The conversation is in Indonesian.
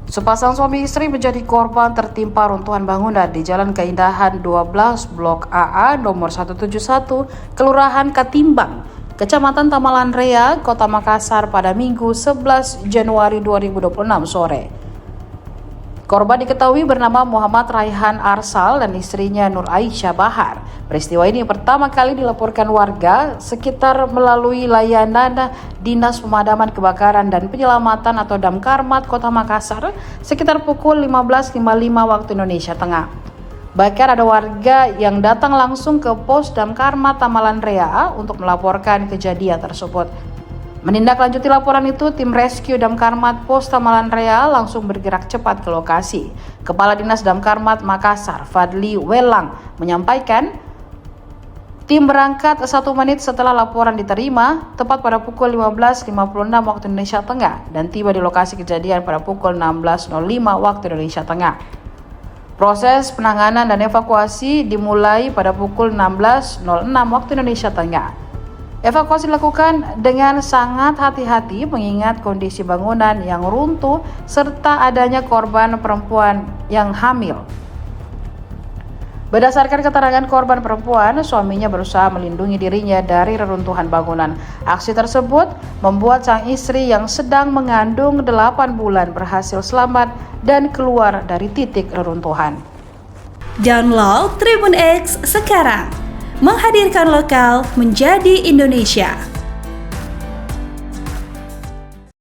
Sepasang suami istri menjadi korban tertimpa runtuhan bangunan di Jalan Keindahan 12 Blok AA nomor 171, Kelurahan Katimbang, Kecamatan Tamalan Raya, Kota Makassar pada Minggu 11 Januari 2026 sore. Korban diketahui bernama Muhammad Raihan Arsal dan istrinya Nur Aisyah Bahar. Peristiwa ini pertama kali dilaporkan warga sekitar melalui layanan Dinas Pemadaman Kebakaran dan Penyelamatan atau Damkarmat Kota Makassar sekitar pukul 15.55 waktu Indonesia Tengah. Bahkan ada warga yang datang langsung ke pos Damkarmat Tamalan Raya untuk melaporkan kejadian tersebut. Menindaklanjuti laporan itu, tim rescue Damkarmat Pos Tamalan Raya langsung bergerak cepat ke lokasi. Kepala Dinas Damkarmat Makassar, Fadli Welang, menyampaikan tim berangkat 1 menit setelah laporan diterima, tepat pada pukul 15.56 waktu Indonesia Tengah, dan tiba di lokasi kejadian pada pukul 16.05 waktu Indonesia Tengah. Proses penanganan dan evakuasi dimulai pada pukul 16.06 waktu Indonesia Tengah. Evakuasi dilakukan dengan sangat hati-hati mengingat kondisi bangunan yang runtuh serta adanya korban perempuan yang hamil. Berdasarkan keterangan korban perempuan, suaminya berusaha melindungi dirinya dari reruntuhan bangunan. Aksi tersebut membuat sang istri yang sedang mengandung 8 bulan berhasil selamat dan keluar dari titik reruntuhan. Download Tribun X sekarang. Menghadirkan lokal menjadi Indonesia.